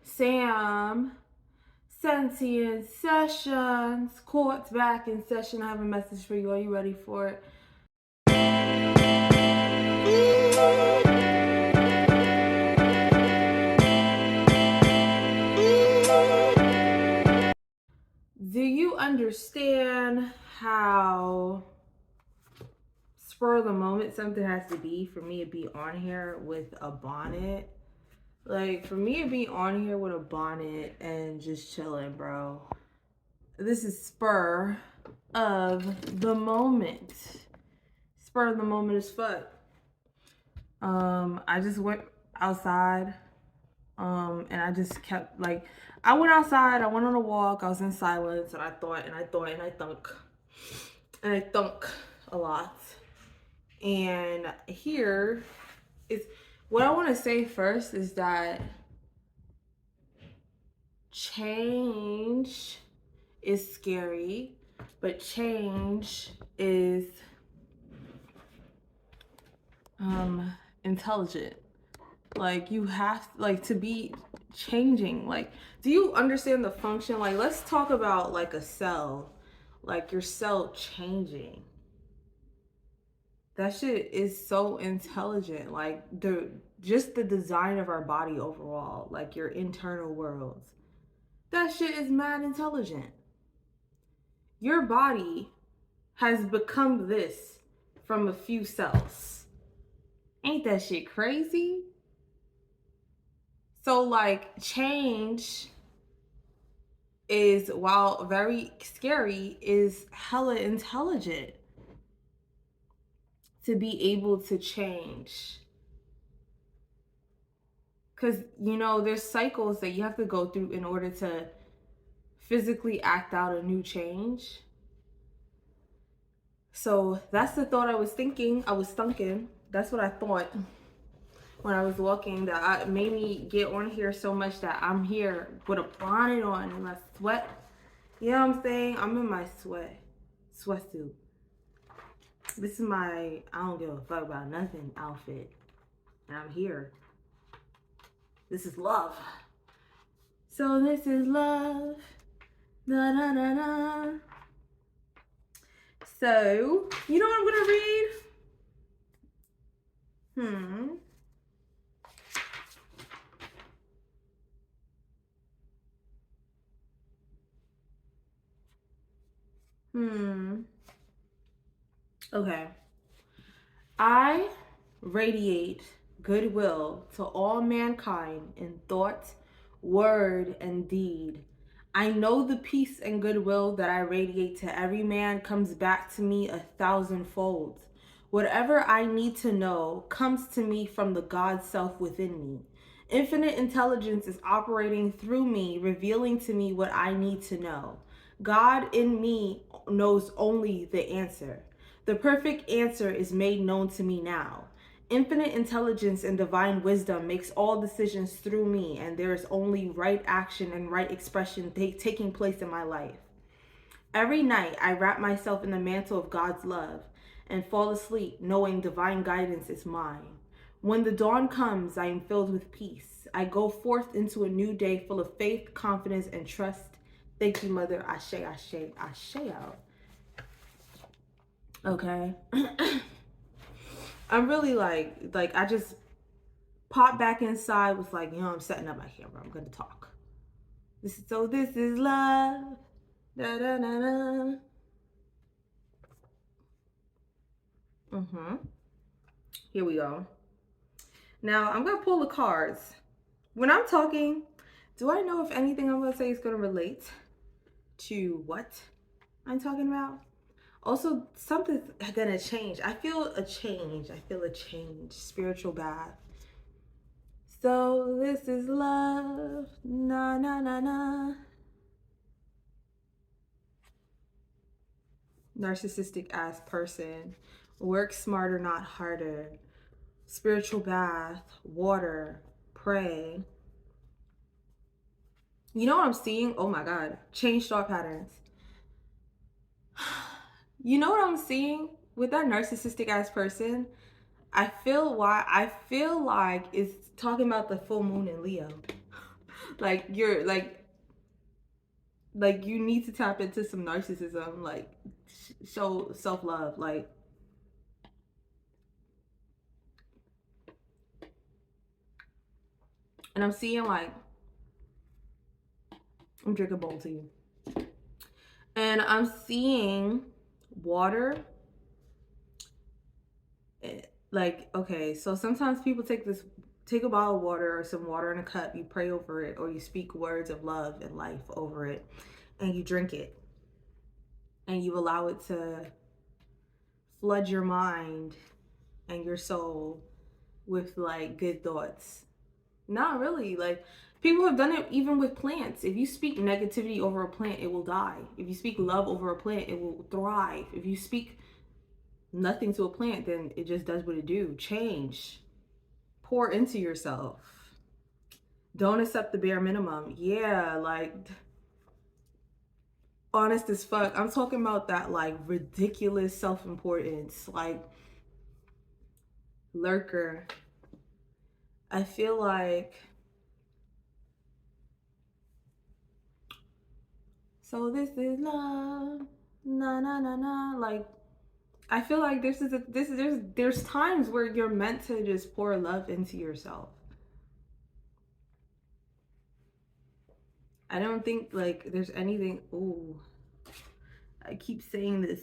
Sam, Sentient Sessions, Court's back in session. I have a message for you. Are you ready for it? Do you understand how spur of the moment something has to be for me to be on here with a bonnet? Like, for me to be on here with a bonnet and just chilling, bro. This is spur of the moment. Spur of the moment as fuck. I just went outside. And I just kept like, I went outside, I went on a walk, I was in silence, and I thought, and I thought, and I thunk. And I thunk a lot. And here is what I want to say first is that change is scary, but change is intelligent. Like, you have like to be changing. Like, do you understand the function? Like, let's talk about like a cell, like your cell changing. That shit is so intelligent. Like, just the design of our body overall, like your internal worlds, that shit is mad intelligent. Your body has become this from a few cells. Ain't that shit crazy? So like, change is, while very scary, is hella intelligent to be able to change. Because, you know, there's cycles that you have to go through in order to physically act out a new change. So that's the thought I was thinking. I was thinking. That's what I thought when I was walking, that made me get on here so much that I'm here with a bonnet on and my sweat. You know what I'm saying? I'm in my sweatsuit. This is my I don't give a fuck about nothing outfit. And I'm here. This is love. So this is love. Da da da da. So, you know what I'm gonna read? Okay. I radiate goodwill to all mankind in thought, word, and deed. I know the peace and goodwill that I radiate to every man comes back to me 1,000-fold. Whatever I need to know comes to me from the God self within me. Infinite intelligence is operating through me, revealing to me what I need to know. God in me knows only the answer. The perfect answer is made known to me now. Infinite intelligence and divine wisdom makes all decisions through me, and there is only right action and right expression taking place in my life. Every night, I wrap myself in the mantle of God's love and fall asleep knowing divine guidance is mine. When the dawn comes, I am filled with peace. I go forth into a new day full of faith, confidence, and trust. Thank you, Mother. Ashe, ashe, ashe out. Okay. I'm really like I just popped back inside, was like, you know, I'm setting up my camera. I'm gonna talk. This is love. Da da da da. Here we go. Now I'm gonna pull the cards. When I'm talking, do I know if anything I'm gonna say is gonna relate to what I'm talking about? Also, something's gonna change. I feel a change. Spiritual bath. So this is love. Na na na na. Narcissistic ass person. Work smarter, not harder. Spiritual bath. Water. Pray. You know what I'm seeing? Oh my God. Change thought patterns. You know what I'm seeing with that narcissistic ass person? I feel like it's talking about the full moon in Leo. Like you're like you need to tap into some narcissism, like show self-love, like. And I'm seeing like I'm drinking bowl tea, and I'm seeing water. Like, okay, so sometimes people take a bottle of water or some water in a cup, you pray over it, or you speak words of love and life over it, and you drink it, and you allow it to flood your mind and your soul with like good thoughts. Not really. Like, people have done it even with plants. If you speak negativity over a plant, it will die. If you speak love over a plant, it will thrive. If you speak nothing to a plant, then it just does what it do. Change. Pour into yourself. Don't accept the bare minimum. Yeah, like honest as fuck. I'm talking about that like ridiculous self-importance, like lurker. I feel like so this is love. Na na na na. Like I feel like there's times where you're meant to just pour love into yourself. I don't think like there's anything. Ooh, I keep saying this,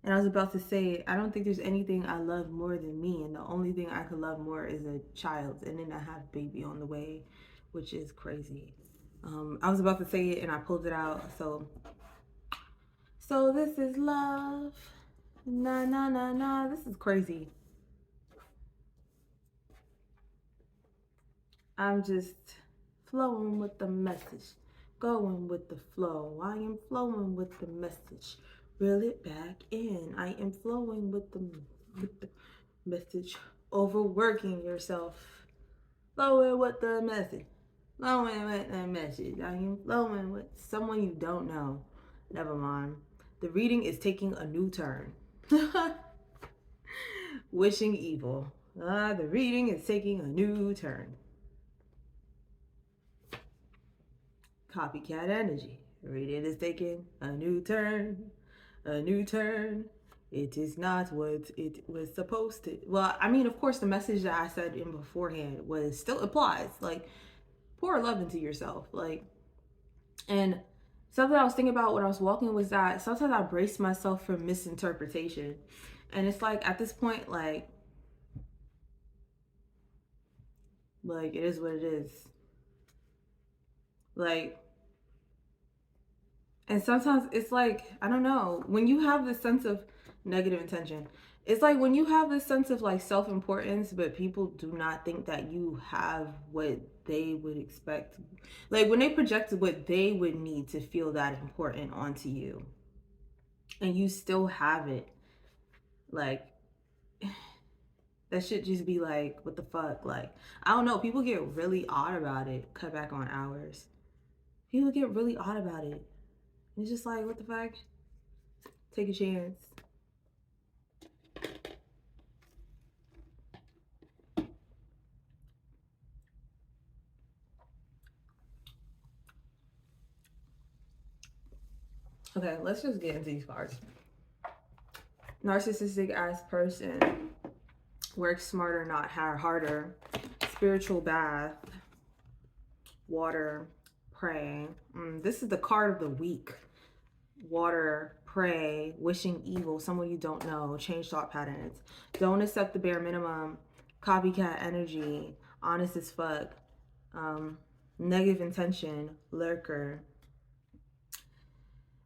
and I was about to say I don't think there's anything I love more than me, and the only thing I could love more is a child, and then I have a baby on the way, which is crazy. I was about to say it and I pulled it out. So this is love. Na na na na. This is crazy. I'm just flowing with the message, going with the flow. I am flowing with the message. Reel it back in. I am flowing with the message. Overworking yourself. Flowing with the message. Flowing with the message. I am flowing with someone you don't know. Never mind. The reading is taking a new turn. Wishing evil. The reading is taking a new turn. Copycat energy. Reading is taking a new turn. A new turn. It is not what it was supposed to. Well, I mean, of course, the message that I said in beforehand was still applies. Like, pour love into yourself. Like, and something I was thinking about when I was walking was that sometimes I brace myself for misinterpretation. And it's like at this point, like it is what it is. Like, and sometimes it's like, I don't know, when you have this sense of negative intention, it's like when you have this sense of like self-importance, but people do not think that you have what they would expect. Like when they project what they would need to feel that important onto you, and you still have it. Like, that should just be like, what the fuck? Like, I don't know. People get really odd about it. Cut back on hours. People get really odd about it. It's just like, what the fuck? Take a chance. Okay, let's just get into these cards. Narcissistic ass person. Work smarter, not harder. Spiritual bath. Water. Pray. This is the card of the week. Water. Pray. Wishing evil. Someone you don't know. Change thought patterns. Don't accept the bare minimum. Copycat energy. Honest as fuck. Negative intention. Lurker.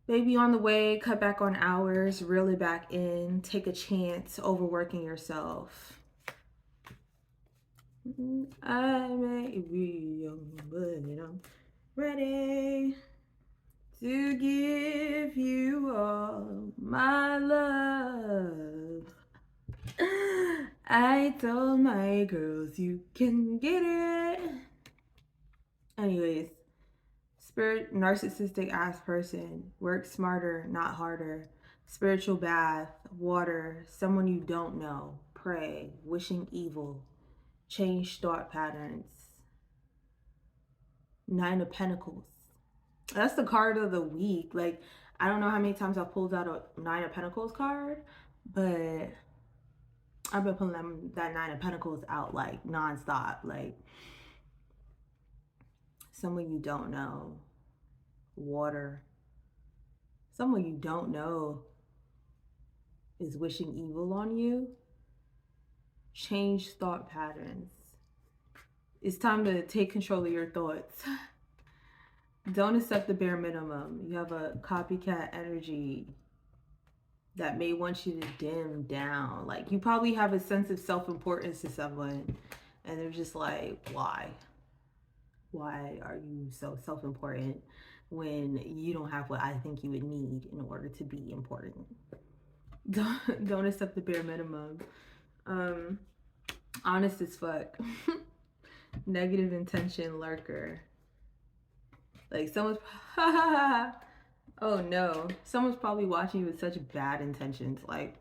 Baby on the way, cut back on hours, reel it back in, take a chance, overworking yourself. I may be young, but I'm ready to give you all my love. I told my girls you can get it. Anyways. Spirit, narcissistic ass person. Work smarter, not harder. Spiritual bath, water, someone you don't know. Pray, wishing evil. Change thought patterns. Nine of Pentacles. That's the card of the week. Like, I don't know how many times I pulled out a Nine of Pentacles card, but I've been pulling that Nine of Pentacles out like nonstop. Like, someone you don't know, water. Someone you don't know is wishing evil on you. Change thought patterns. It's time to take control of your thoughts. Don't accept the bare minimum. You have a copycat energy that may want you to dim down. Like, you probably have a sense of self-importance to someone, and they're just like, why? Why are you so self-important when you don't have what I think you would need in order to be important? Don't accept the bare minimum. Honest as fuck. Negative intention lurker. Like, someone's oh no, someone's probably watching you with such bad intentions. Like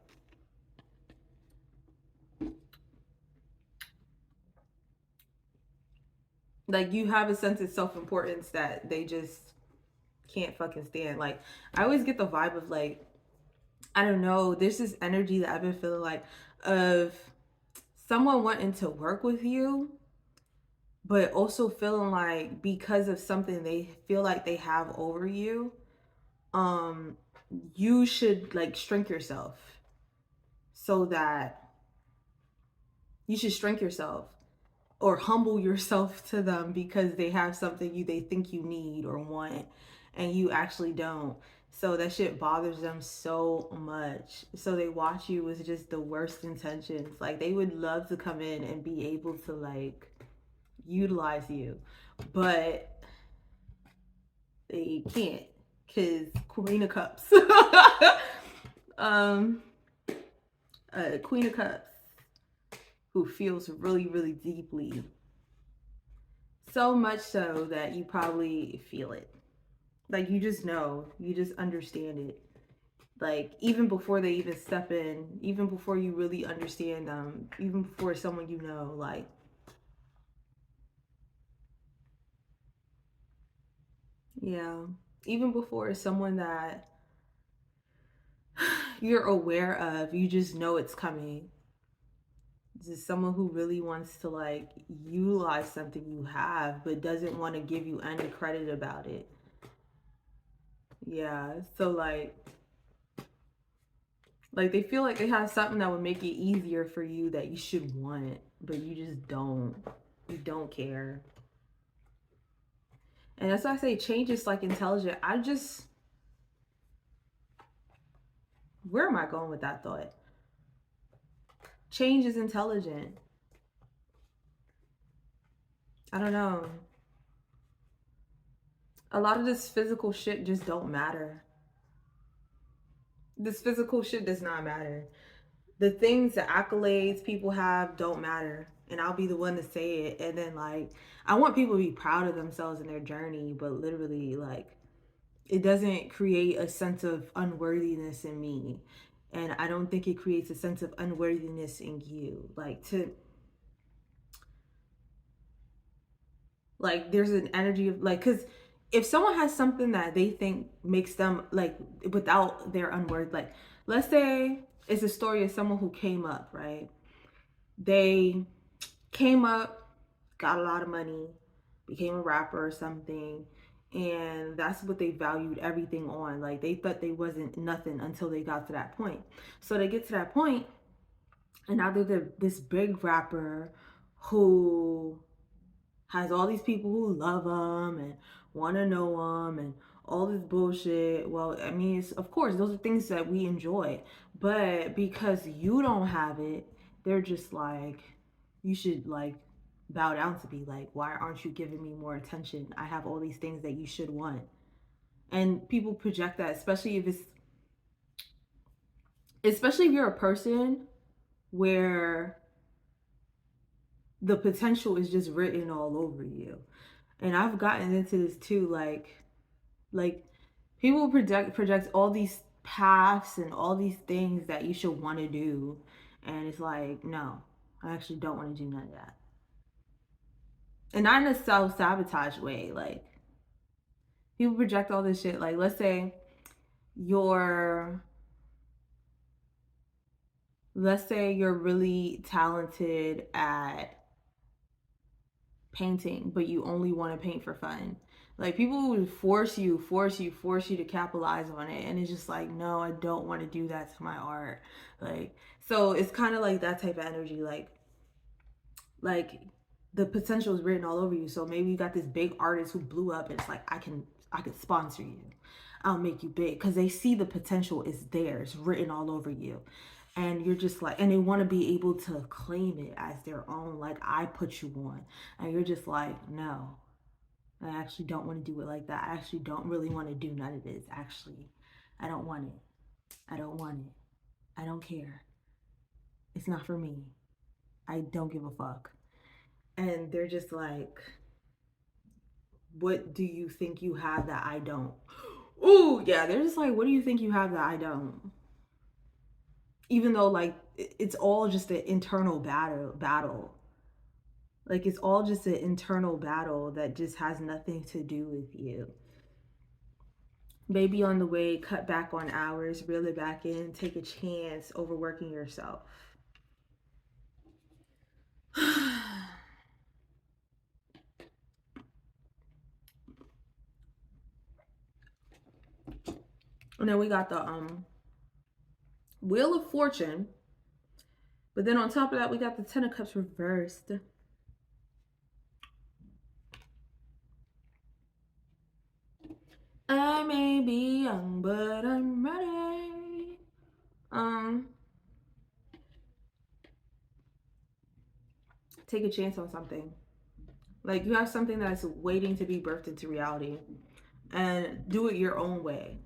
you have a sense of self-importance that they just can't fucking stand. Like, I always get the vibe of, like, I don't know, there's this energy that I've been feeling like of someone wanting to work with you, but also feeling like because of something they feel like they have over you, you should like shrink yourself so that you should shrink yourself or humble yourself to them because they have something they think you need or want and you actually don't. So that shit bothers them so much. So they watch you with just the worst intentions. Like, they would love to come in and be able to like utilize you, but they can't because Queen of Cups. um Queen of Cups who feels really, really deeply. So much so that you probably feel it. Like, you just know, you just understand it. Like, even before they even step in, even before you really understand them, even before someone you know, like, yeah, even before someone that you're aware of, you just know it's coming. This is someone who really wants to like utilize something you have, but doesn't want to give you any credit about it. Yeah, so like they feel like they have something that would make it easier for you that you should want, but you just don't. You don't care. And that's why I say change is like intelligent. Where am I going with that thought? Change is intelligent. I don't know. A lot of this physical shit just don't matter. This physical shit does not matter. The things, the accolades people have don't matter. And I'll be the one to say it. And then like, I want people to be proud of themselves and their journey, but literally like, it doesn't create a sense of unworthiness in me. And I don't think it creates a sense of unworthiness in you. Like there's an energy of like, because if someone has something that they think makes them like without their unworth, like let's say it's a story of someone who came up, right? They came up, got a lot of money, became a rapper or something, and that's what they valued everything on. Like they thought they wasn't nothing until they got to that point. So they get to that point, and now they're this big rapper who has all these people who love him and want to know him and all this bullshit. Well, I mean, it's, of course, those are things that we enjoy. But because you don't have it, they're just like, you should like bow down to be like, why aren't you giving me more attention? I have all these things that you should want. And people project that, especially if you're a person where the potential is just written all over you. And I've gotten into this too, like people project all these paths and all these things that you should want to do, and it's like, no, I actually don't want to do none of that. and not in a self-sabotage way. Like, people project all this shit. Like, you're let's say you're really talented at painting, but you only want to paint for fun. Like, people would force you to capitalize on it, and it's just like, no, I don't want to do that to my art. Like, so it's kind of like that type of energy. Like the potential is written all over you. So maybe you got this big artist who blew up, and it's like, I can sponsor you. I'll make you big, because they see the potential is there. It's written all over you. And you're just like, and they want to be able to claim it as their own. Like, I put you on. And you're just like, no, I actually don't want to do it like that. I actually don't really want to do none of this. Actually, I don't want it. I don't want it. I don't care. It's not for me. I don't give a fuck. And they're just like, what do you think you have that I don't? Ooh, yeah, they're just like, what do you think you have that I don't? Even though, like, it's all just an internal battle. Like, it's all just an internal battle that just has nothing to do with you. Maybe on the way, cut back on hours, reel it back in, take a chance, overworking yourself. And then we got the Wheel of Fortune. But then on top of that, we got the Ten of Cups reversed. I may be young, but I'm ready. Take a chance on something. Like, you have something that's waiting to be birthed into reality, and do it your own way,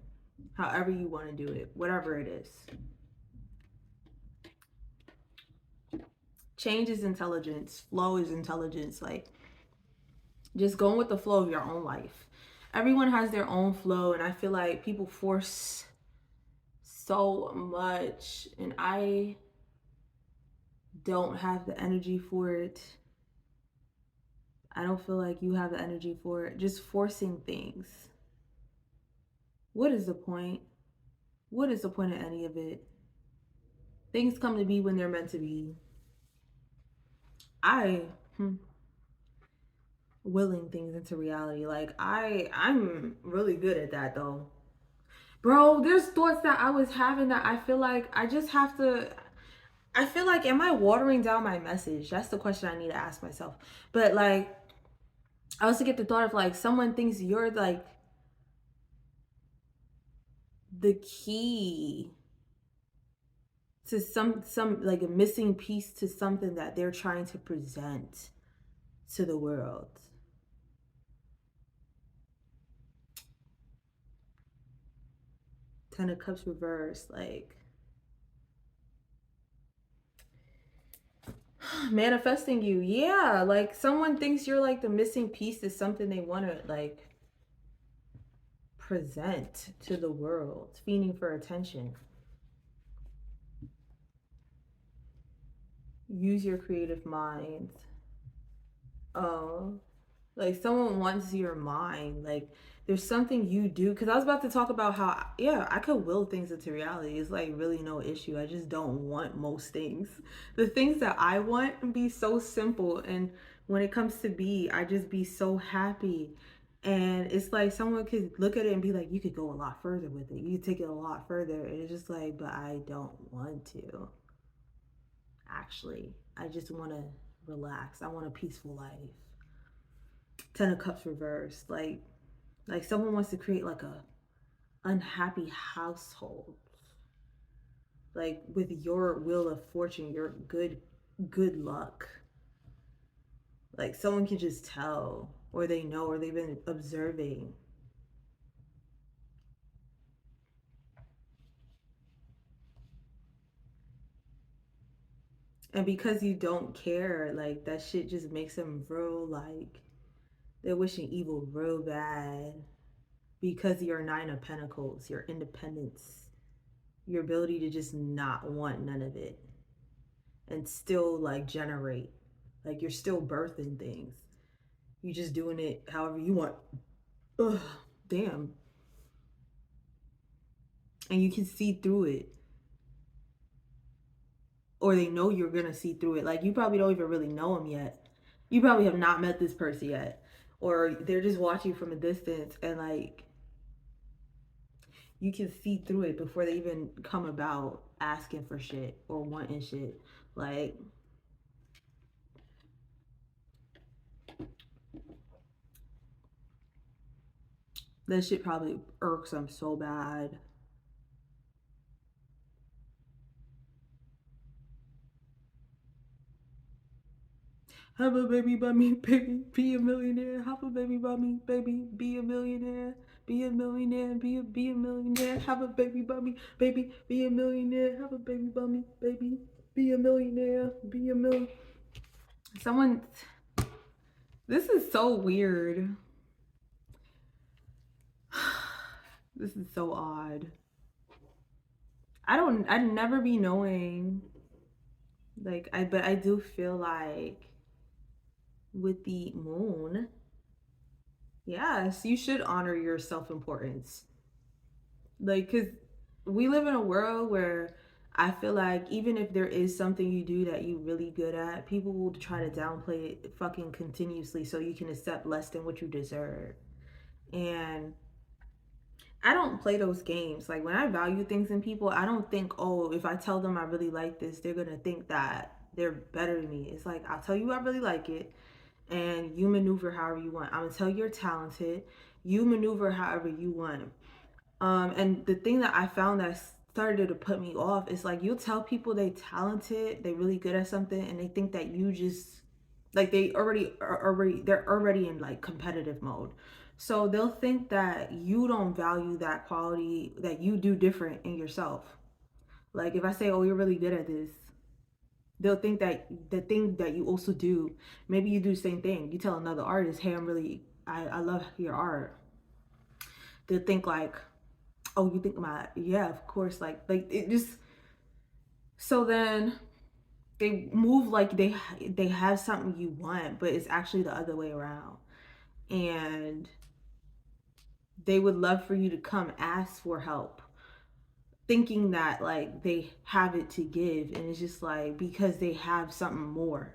however you want to do it, whatever it is. Change is intelligence. Flow is intelligence. Like, just going with the flow of your own life. Everyone has their own flow, and I feel like people force so much, and I don't have the energy for it. I don't feel like you have the energy for it. Just forcing things. What is the point? What is the point of any of it? Things come to be when they're meant to be. I willing things into reality. Like, I'm really good at that though. Bro, there's thoughts that I was having that I feel like I just have to, I feel like, am I watering down my message? That's the question I need to ask myself. But like, I also get the thought of, like, someone thinks you're like the key to some like a missing piece to something that they're trying to present to the world. Ten of Cups reversed, like, manifesting you. Yeah, like, someone thinks you're like the missing piece to something they want to, like, present to the world, fiending for attention. Use your creative mind. Oh, like, someone wants your mind. Like, there's something you do. Because I was about to talk about how, yeah, I could will things into reality. It's like really no issue. I just don't want most things. The things that I want be so simple. And when it comes to be, I just be so happy. And it's like someone could look at it and be like, you could go a lot further with it. You could take it a lot further. And it's just like, but I don't want to. Actually, I just want to relax. I want a peaceful life. Ten of Cups reversed. Like someone wants to create like a unhappy household. Like, with your Wheel of Fortune, your good luck. Like, someone can just tell, or they know, or they've been observing. And because you don't care, like, that shit just makes them real, like, they're wishing evil real bad. Because your Nine of Pentacles, your independence, your ability to just not want none of it and still, like, generate. Like, you're still birthing things. You just doing it however you want. Ugh, damn. And you can see through it. Or they know you're gonna see through it. Like, you probably don't even really know them yet. You probably have not met this person yet. Or they're just watching from a distance, and like, you can see through it before they even come about asking for shit or wanting shit. Like, that shit probably irks them so bad. Have a baby by me, baby, be a millionaire. Have a baby by me, baby, be a millionaire. Be a millionaire, be a millionaire. Have a baby by me, baby, be a millionaire. Have a baby by me, baby, be a millionaire. Be a million. Someone, this is so weird. This is so odd. I'd never be knowing. Like, but I do feel like with the moon, yes, you should honor your self importance. Like, because we live in a world where I feel like even if there is something you do that you really good at, people will try to downplay it fucking continuously so you can accept less than what you deserve. And I don't play those games. Like, when I value things in people, I don't think, oh, if I tell them I really like this, they're gonna think that they're better than me. It's like, I'll tell you I really like it, and you maneuver however you want. I'm gonna tell you you're talented. You maneuver however you want. And the thing that I found that started to put me off is like, you'll tell people they talented, they really good at something, and they think that you just like they're already in like competitive mode. So they'll think that you don't value that quality that you do different in yourself. Like, if I say, "Oh, you're really good at this," they'll think that the thing that you also do, maybe you do the same thing. You tell another artist, "Hey, I love your art." They'll think like, oh, you think my, yeah, of course, like it just, so then they move like they have something you want, but it's actually the other way around. And they would love for you to come ask for help, thinking that like they have it to give, and it's just like because they have something more.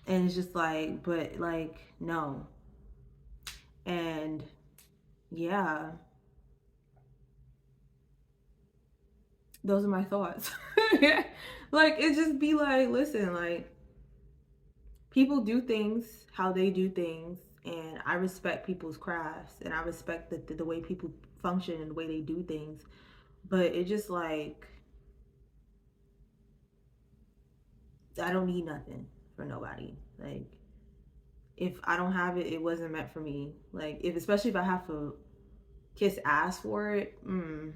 And it's just like, but like, no. And yeah, those are my thoughts. Like, it just be like, listen, like, people do things how they do things, and I respect people's crafts, and I respect the way people function and the way they do things. But it just like, I don't need nothing for nobody. Like, if I don't have it, it wasn't meant for me. Like, if, especially if I have to kiss ass for it, I'm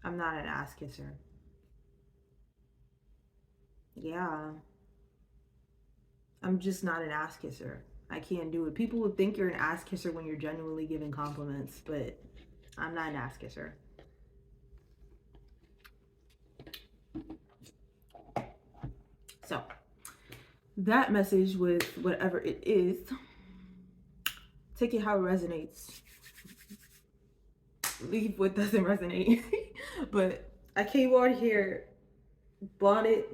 not an ass kisser. Yeah, I'm just not an ass kisser. I can't do it. People would think you're an ass kisser when you're genuinely giving compliments, but I'm not an ass kisser. So, that message with whatever it is, take it how it resonates. Leave what doesn't resonate. But I came on here, bonnet.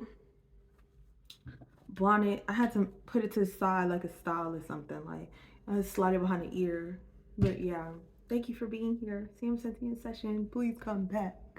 I had to put it to the side like a style or something. Like, I had to slide it behind the ear. But yeah, thank you for being here. See you in session. Please come back.